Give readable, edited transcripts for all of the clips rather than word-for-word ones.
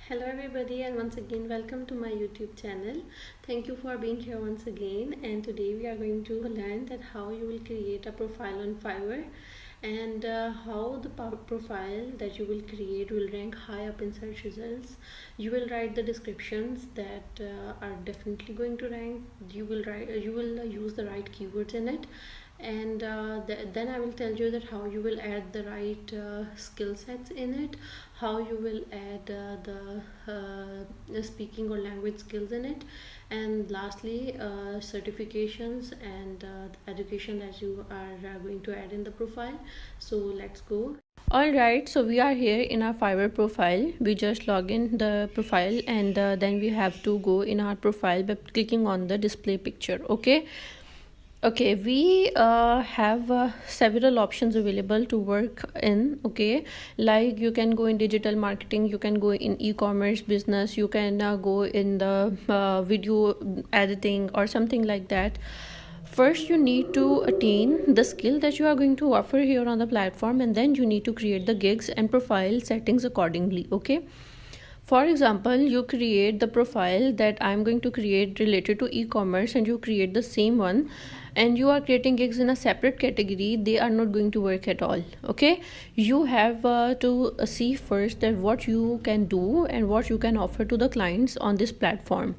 Hello everybody, and once again welcome to my YouTube channel. Thank you for being here once again, and today we are going to learn that how you will create a profile on Fiverr, and how the profile that you will create will rank high up in search results. You will write the descriptions that are definitely going to rank. You will use the right keywords in it, and then I will tell you that how you will add the right skill sets in it, how you will add the speaking or language skills in it, and lastly certifications and the education that you are going to add in the profile. So let's go. Alright, so we are here in our Fiverr profile. We just log in the profile, and then we have to go in our profile by clicking on the display picture. Okay, we have several options available to work in. Okay, like you can go in digital marketing, you can go in e-commerce business, you can go in the video editing or something like that. First, you need to attain the skill that you are going to offer here on the platform, and then you need to create the gigs and profile settings accordingly. Okay, for example, you create the profile that I'm going to create related to e-commerce, and you create the same one, and you are creating gigs in a separate category. They are not going to work at all. Okay, you have to see first that what you can do and what you can offer to the clients on this platform.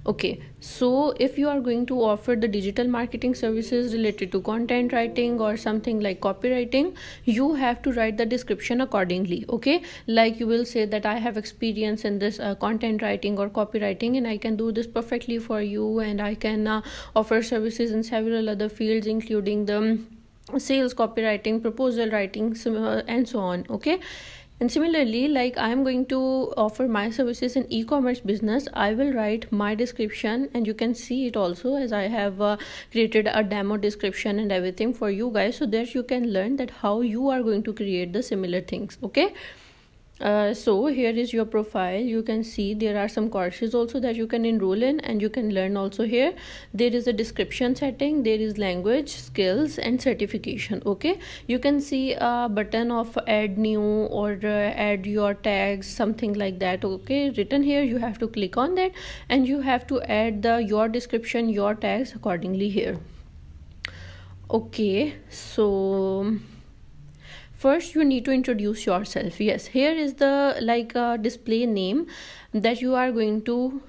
Okay, so if you are going to offer the digital marketing services related to content writing or something like copywriting, you have to write the description accordingly. Okay, like you will say that I have experience in this content writing or copywriting, and I can do this perfectly for you, and I can offer services in several other fields including the sales, copywriting, proposal writing, and so on. Okay, and similarly, like I am going to offer my services in e-commerce business, I will write my description, and you can see it also, as I have created a demo description and everything for you guys, so that you can learn that how you are going to create the similar things. Okay, so here is your profile. You can see there are some courses also that you can enroll in, and you can learn also here. There is a description setting, there is language, skills, and certification. Okay, you can see a button of add new or add your tags, something like that. Okay, written here. You have to click on that, and you have to add your description, your tags accordingly here. Okay, so first you need to introduce yourself. Yes, here is the display name that you are going to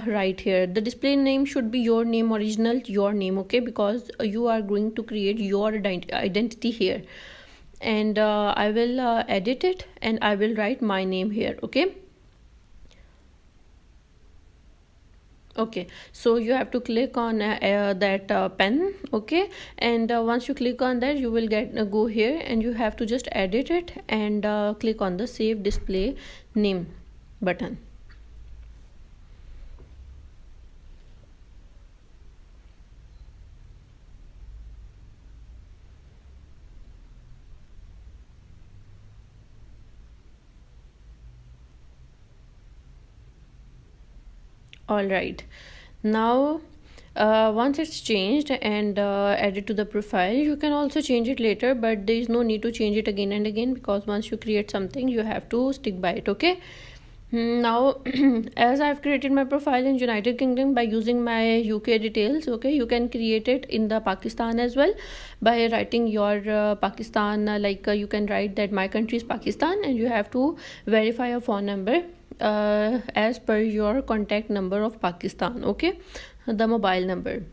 write here. The display name should be your name, original your name. Okay, because you are going to create your identity here, and I will edit it, and I will write my name here. Okay, so you have to click on that pen. Okay, and once you click on that, you will get go here, and you have to just edit it, and click on the save display name button. All right, now once it's changed and added to the profile, you can also change it later, but there is no need to change it again and again, because once you create something, you have to stick by it. Okay, now as I've created my profile in United Kingdom by using my UK details. Okay, you can create it in the Pakistan as well by writing your Pakistan, you can write that my country is Pakistan, and you have to verify a phone number as per your contact number of Pakistan. Okay, the mobile number.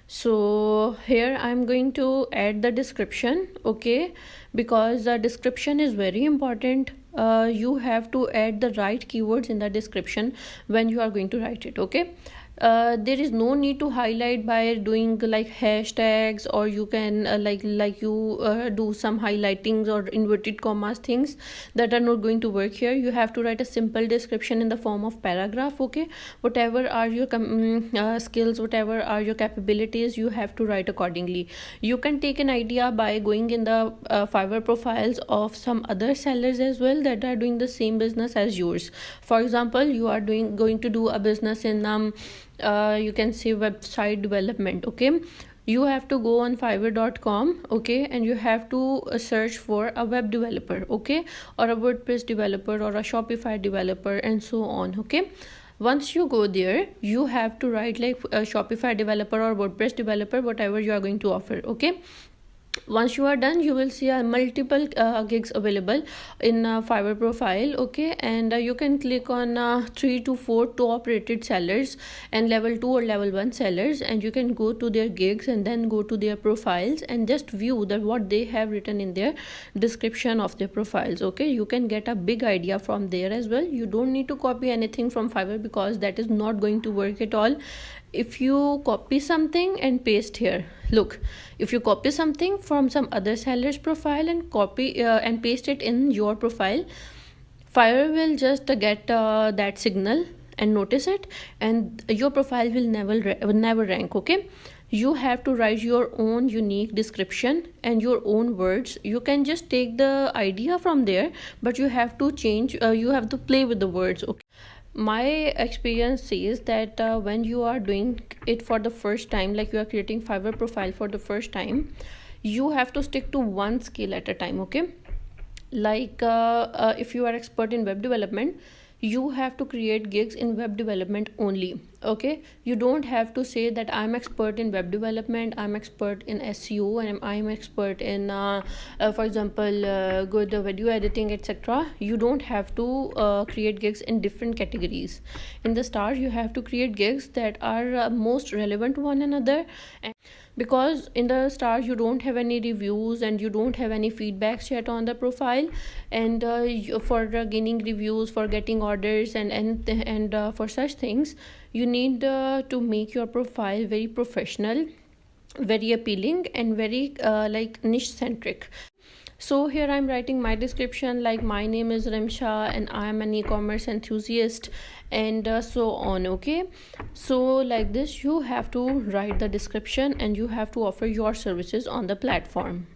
So here I'm going to add the description. Okay, because the description is very important. You have to add the right keywords in the description when you are going to write it. Okay, there is no need to highlight by doing like hashtags, or you can you do some hightings or inverted commas, things that are not going to work here. You have to write a simple description in the form of paragraph. Okay, whatever are your skills, whatever are your capabilities, you have to write accordingly. You can take an idea by going in the Fiverr profiles of some other sellers as well that are doing the same business as yours. For example, you are going to do a business in you can say website development. Okay, you have to go on fiverr.com, okay, and you have to search for a web developer, okay, or a WordPress developer or a Shopify developer and so on, okay. Once you go there, you have to write like a Shopify developer or WordPress developer, whatever you are going to offer, okay. Once you are done, you will see multiple gigs available in Fiverr profile, okay, and you can click on 3 to 4 top rated sellers and level 2 or level 1 sellers, and you can go to their gigs and then go to their profiles and just view that what they have written in their description of their profiles, okay. You can get a big idea from there as well. You don't need to copy anything from Fiverr because that is not going to work at all. If you copy something and paste here, look, if you copy something from some other seller's profile and copy and paste it in your profile, Fiverr will just get that signal and notice it, and your profile will never rank, okay. You have to write your own unique description and your own words. You can just take the idea from there, but you have to change, you have to play with the words, okay. My experience says that when you are doing it for the first time, like you are creating Fiverr profile for the first time, you have to stick to one skill at a time, okay. Like if you are expert in web development, you have to create gigs in web development only, okay. You don't have to say that I'm expert in web development, I'm expert in SEO, and I'm expert in for example good video editing, etc. You don't have to create gigs in different categories. In the start, you have to create gigs that are most relevant to one another, and because in the start you don't have any reviews and you don't have any feedbacks yet on the profile, and for gaining reviews, for getting orders, and for such things, you need to make your profile very professional, very appealing, and very like niche centric. So here I'm writing my description, like my name is Rimsha and I am an e-commerce enthusiast, and so on, okay. So like this, you have to write the description and you have to offer your services on the platform.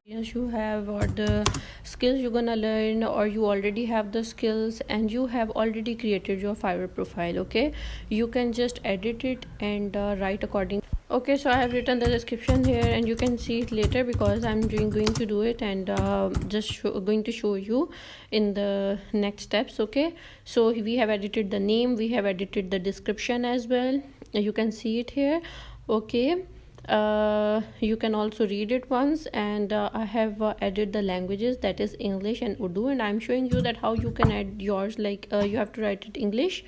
Yes, you have, or the skills you're gonna learn, or you already have the skills and you have already created your Fiverr profile, okay. You can just edit it and write according. Okay, so I have written the description here and you can see it later because I'm going to do it and going to show you in the next steps, okay. So we have edited the name, we have edited the description as well, you can see it here, okay. You can also read it once, and I have added the languages, that is English and Urdu, and I'm showing you that how you can add yours, like you have to write it English,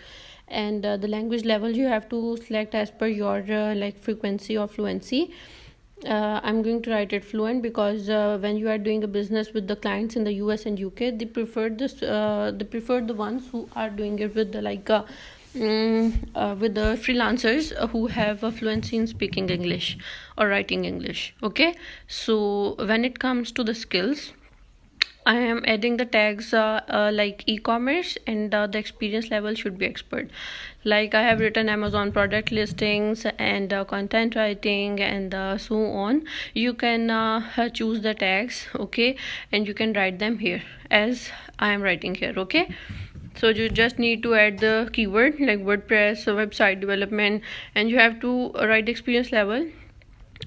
and the language level you have to select as per your like frequency or fluency. I'm going to write it fluent because when you are doing a business with the clients in the US and UK, they prefer the ones who are doing it with the with the freelancers who have a fluency in speaking English or writing English, okay. So when it comes to the skills, I am adding the tags like e-commerce, and the experience level should be expert. Like I have written Amazon product listings and content writing and so on. You can choose the tags, okay, and you can write them here as I am writing here, okay. So you just need to add the keyword like WordPress, website development, and you have to write experience level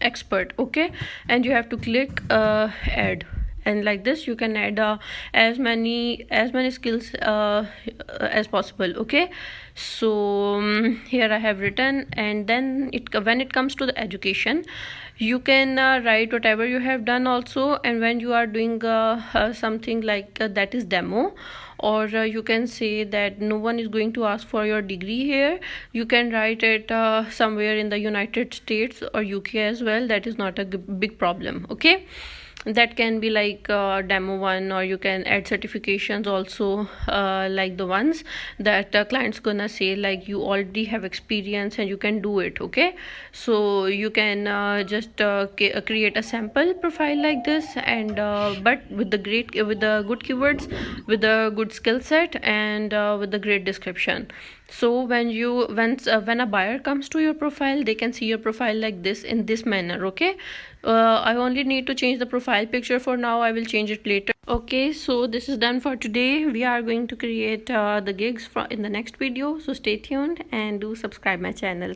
expert, okay, and you have to click add, and like this you can add as many skills as possible, okay. So here I have written, and then when it comes to the education, you can write whatever you have done also, and when you are doing something like that is demo, or you can say that no one is going to ask for your degree here, you can write it somewhere in the United States or UK as well. That is not a big problem, okay. That can be like demo one, or you can add certifications also, like the ones that clients gonna say like you already have experience and you can do it, okay. So you can just create a sample profile like this, and but with the good keywords, with a good skill set, and with the great description. So when a buyer comes to your profile, they can see your profile like this, in this manner, okay. I only need to change the profile picture for now. I will change it later, okay. So this is done for today. We are going to create the gigs in the next video, so stay tuned and do subscribe my channel.